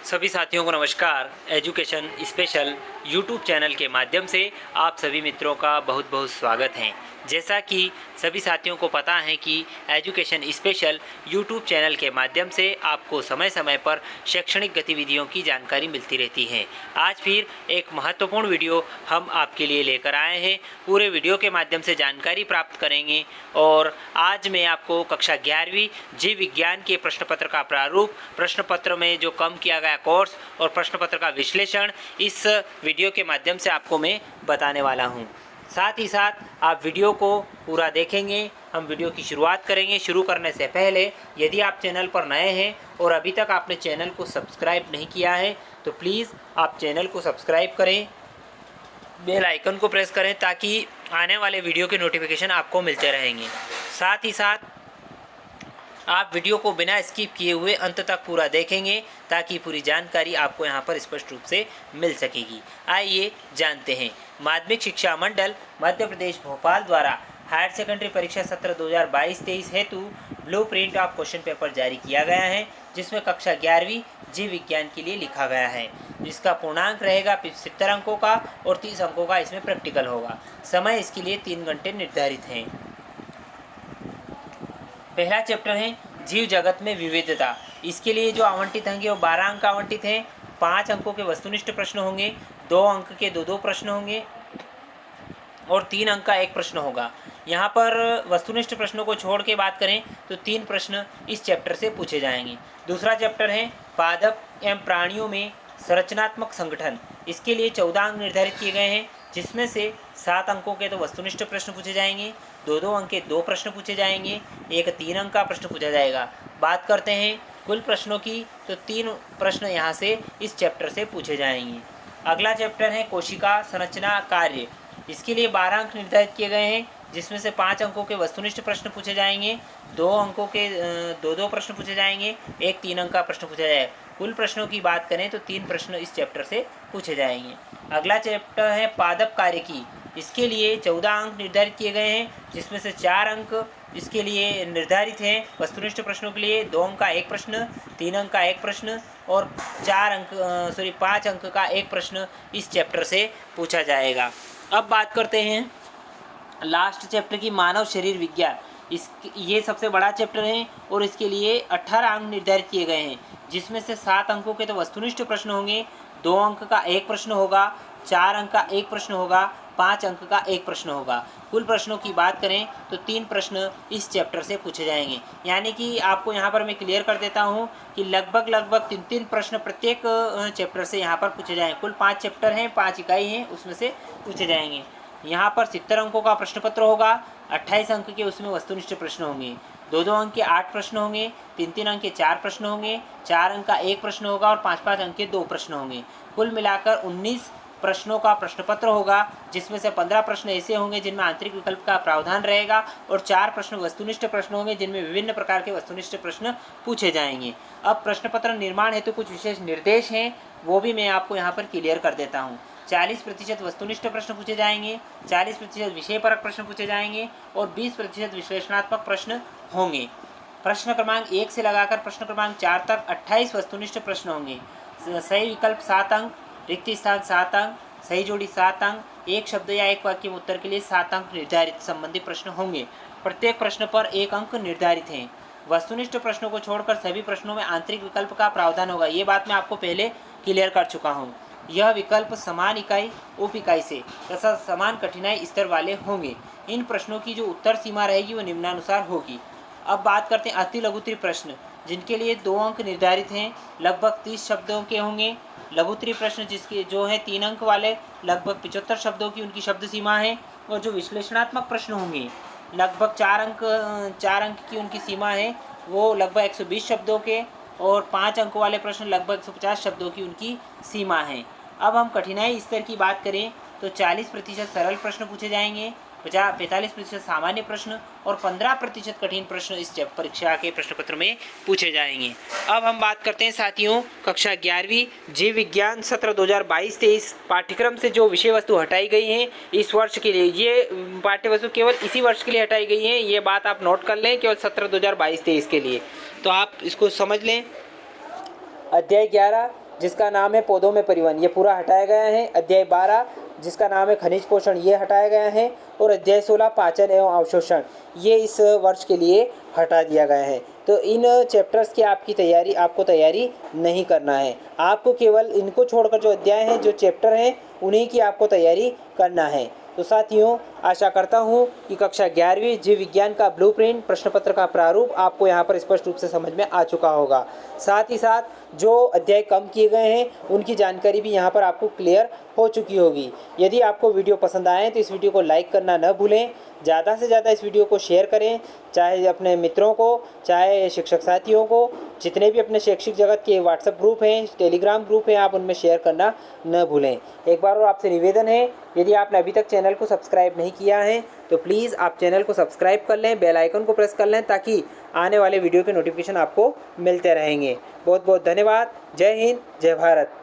सभी साथियों को नमस्कार। एजुकेशन स्पेशल यूट्यूब चैनल के माध्यम से आप सभी मित्रों का बहुत बहुत स्वागत है। जैसा कि सभी साथियों को पता है कि एजुकेशन स्पेशल यूट्यूब चैनल के माध्यम से आपको समय समय पर शैक्षणिक गतिविधियों की जानकारी मिलती रहती है। आज फिर एक महत्वपूर्ण वीडियो हम आपके लिए लेकर आए हैं। पूरे वीडियो के माध्यम से जानकारी प्राप्त करेंगे और आज मैं आपको कक्षा 11वीं जीव विज्ञान के प्रश्न पत्र का प्रारूप, प्रश्न पत्र में जो कम किया गया कोर्स और प्रश्न पत्र का विश्लेषण इस वीडियो के माध्यम से आपको मैं बताने वाला हूं। साथ ही साथ आप वीडियो को पूरा देखेंगे। हम वीडियो की शुरुआत करेंगे। शुरू करने से पहले यदि आप चैनल पर नए हैं और अभी तक आपने चैनल को सब्सक्राइब नहीं किया है तो प्लीज़ आप चैनल को सब्सक्राइब करें, बेल आइकन को प्रेस करें ताकि आने वाले वीडियो के नोटिफिकेशन आपको मिलते रहेंगे। साथ ही साथ आप वीडियो को बिना स्किप किए हुए अंत तक पूरा देखेंगे ताकि पूरी जानकारी आपको यहाँ पर स्पष्ट रूप से मिल सकेगी। आइए जानते हैं। माध्यमिक शिक्षा मंडल मध्य प्रदेश भोपाल द्वारा हायर सेकेंडरी परीक्षा सत्र 2022-23 हेतु blue print of question paper जारी किया गया है, जिसमें कक्षा 11वीं जीव विज्ञान के लिए लिखा गया है, जिसका पूर्णांक रहेगा 70 अंकों का और 30 अंकों का इसमें प्रैक्टिकल होगा। समय इसके लिए 3 घंटे निर्धारित हैं। पहला चैप्टर है जीव जगत में विविधता। इसके लिए जो आवंटित होंगे वो 12 अंक आवंटित हैं। 5 अंकों के वस्तुनिष्ठ प्रश्न होंगे, 2 अंक के दो प्रश्न होंगे और 3 अंक का एक प्रश्न होगा। यहाँ पर वस्तुनिष्ठ प्रश्नों को छोड़ के बात करें तो 3 प्रश्न इस चैप्टर से पूछे जाएंगे। दूसरा चैप्टर है पादप एवं प्राणियों में संरचनात्मक संगठन। इसके लिए 14 अंक निर्धारित किए गए हैं, जिसमें से 7 अंकों के तो वस्तुनिष्ठ प्रश्न पूछे जाएंगे, 2 अंक के 2 प्रश्न पूछे जाएंगे, एक 3 अंक का प्रश्न पूछा जाएगा। बात करते हैं कुल प्रश्नों की तो 3 प्रश्न यहाँ से इस चैप्टर से पूछे जाएंगे। अगला चैप्टर है कोशिका संरचना कार्य। इसके लिए 12 अंक निर्धारित किए गए हैं, जिसमें से 5 अंकों के वस्तुनिष्ठ प्रश्न पूछे जाएंगे, 2 अंकों के दो प्रश्न पूछे जाएंगे, एक 3 अंक का प्रश्न पूछा जाएगा। कुल प्रश्नों की बात करें तो 3 प्रश्न इस चैप्टर से पूछे जाएंगे। अगला चैप्टर है पादप कार्य की। इसके लिए 14 अंक निर्धारित किए गए हैं, जिसमें से 4 अंक इसके लिए निर्धारित हैं वस्तुनिष्ठ प्रश्नों के लिए, 2 अंक का एक प्रश्न, 3 अंक का एक प्रश्न और 5 अंक का एक प्रश्न इस चैप्टर से पूछा जाएगा। अब बात करते हैं लास्ट चैप्टर की मानव शरीर विज्ञान। ये सबसे बड़ा चैप्टर है और इसके लिए 18 अंक निर्धारित किए गए हैं, जिसमें से 7 अंकों के तो वस्तुनिष्ठ प्रश्न होंगे, 2 अंक का एक प्रश्न होगा, 4 अंक का एक प्रश्न होगा, 5 अंक का एक प्रश्न होगा। कुल प्रश्नों की बात करें तो 3 प्रश्न इस चैप्टर से पूछे जाएंगे। यानी कि आपको यहाँ पर मैं क्लियर कर देता हूँ कि लगभग 3 प्रश्न प्रत्येक चैप्टर से यहाँ पर पूछे जाएंगे। कुल 5 चैप्टर हैं, 5 इकाई हैं, उसमें से पूछे जाएंगे। यहाँ पर 70 अंकों का प्रश्न पत्र होगा, 28 अंक के उसमें वस्तुनिष्ठ प्रश्न होंगे, 2 अंक के 8 प्रश्न होंगे, 3 अंक के 4 प्रश्न होंगे, 4 अंक का एक प्रश्न होगा और 5 अंक के 2 प्रश्न होंगे। कुल मिलाकर 19 प्रश्नों का प्रश्न पत्र होगा, जिसमें से 15 प्रश्न ऐसे होंगे जिनमें आंतरिक विकल्प का प्रावधान रहेगा और 4 प्रश्न वस्तुनिष्ठ प्रश्न होंगे, जिनमें विभिन्न प्रकार के वस्तुनिष्ठ प्रश्न पूछे जाएंगे। अब प्रश्न पत्र निर्माण हेतु कुछ विशेष निर्देश हैं, वो भी मैं आपको यहाँ पर क्लियर कर देता हूँ। 40% वस्तुनिष्ठ प्रश्न पूछे जाएंगे, 40% विषयपरक प्रश्न पूछे जाएंगे और 20% विश्लेषणात्मक प्रश्न होंगे। प्रश्न क्रमांक 1 से लगाकर प्रश्न क्रमांक 4 तक 28 वस्तुनिष्ठ प्रश्न होंगे। सही विकल्प 7 अंक, रिक्त स्थान 7 अंक, सही जोड़ी 7 अंक, एक शब्द या एक वाक्य में उत्तर के लिए 7 अंक निर्धारित संबंधित प्रश्न होंगे। प्रत्येक प्रश्न पर 1 अंक निर्धारित हैं। वस्तुनिष्ठ प्रश्नों को छोड़कर सभी प्रश्नों में आंतरिक विकल्प का प्रावधान होगा। ये बात मैं आपको पहले क्लियर कर चुका हूँ। यह विकल्प समान इकाई उप इकाई से तथा समान कठिनाई स्तर वाले होंगे। इन प्रश्नों की जो उत्तर सीमा रहेगी वो निम्नानुसार होगी। अब बात करते हैं अति लघुत्तरी प्रश्न, जिनके लिए 2 अंक निर्धारित हैं, लगभग 30 शब्दों के होंगे। लघुत्तरी प्रश्न जिसके जो है 3 अंक वाले, लगभग 75 शब्दों की उनकी शब्द सीमा है। और जो विश्लेषणात्मक प्रश्न होंगे, लगभग 4 अंक की उनकी सीमा है, वो लगभग 120 शब्दों के और 5 अंक वाले प्रश्न लगभग 150 शब्दों की उनकी सीमा है। अब हम कठिनाई स्तर की बात करें तो 40% सरल प्रश्न पूछे जाएंगे, 45% सामान्य प्रश्न और 15% कठिन प्रश्न इस परीक्षा के प्रश्न पत्र में पूछे जाएंगे। अब हम बात करते हैं साथियों कक्षा 11वीं जीव विज्ञान सत्र 2022-23 पाठ्यक्रम से जो विषय वस्तु हटाई गई हैं इस वर्ष के लिए। ये पाठ्य वस्तु केवल इसी वर्ष के लिए हटाई गई हैं, ये बात आप नोट कर लें, केवल सत्र 2022-23 के लिए। तो आप इसको समझ लें। अध्याय 11 जिसका नाम है पौधों में परिवहन, ये पूरा हटाया गया है। अध्याय 12 जिसका नाम है खनिज पोषण, ये हटाया गया है। और अध्याय 16 पाचन एवं अवशोषण, ये इस वर्ष के लिए हटा दिया गया है। तो इन चैप्टर्स की आपको तैयारी नहीं करना है, आपको केवल इनको छोड़कर जो अध्याय हैं, जो चैप्टर हैं, उन्हीं की आपको तैयारी करना है। तो साथियों, आशा करता हूँ कि कक्षा 11वीं जीव विज्ञान का ब्लूप्रिंट, प्रश्न पत्र का प्रारूप आपको यहाँ पर स्पष्ट रूप से समझ में आ चुका होगा। साथ ही साथ जो अध्याय कम किए गए हैं उनकी जानकारी भी यहाँ पर आपको क्लियर हो चुकी होगी। यदि आपको वीडियो पसंद आए तो इस वीडियो को लाइक करना न भूलें, ज़्यादा से ज़्यादा इस वीडियो को शेयर करें, चाहे अपने मित्रों को, चाहे शिक्षक साथियों को, जितने भी अपने शैक्षिक जगत के व्हाट्सएप ग्रुप हैं, टेलीग्राम ग्रुप हैं, आप उनमें शेयर करना न भूलें। एक बार और आपसे निवेदन है, यदि आपने अभी तक चैनल को सब्सक्राइब नहीं किया है तो प्लीज़ आप चैनल को सब्सक्राइब कर लें, बेल आइकन को प्रेस कर लें, ताकि आने वाले वीडियो के नोटिफिकेशन आपको मिलते रहेंगे। बहुत बहुत धन्यवाद। जय हिंद, जय भारत।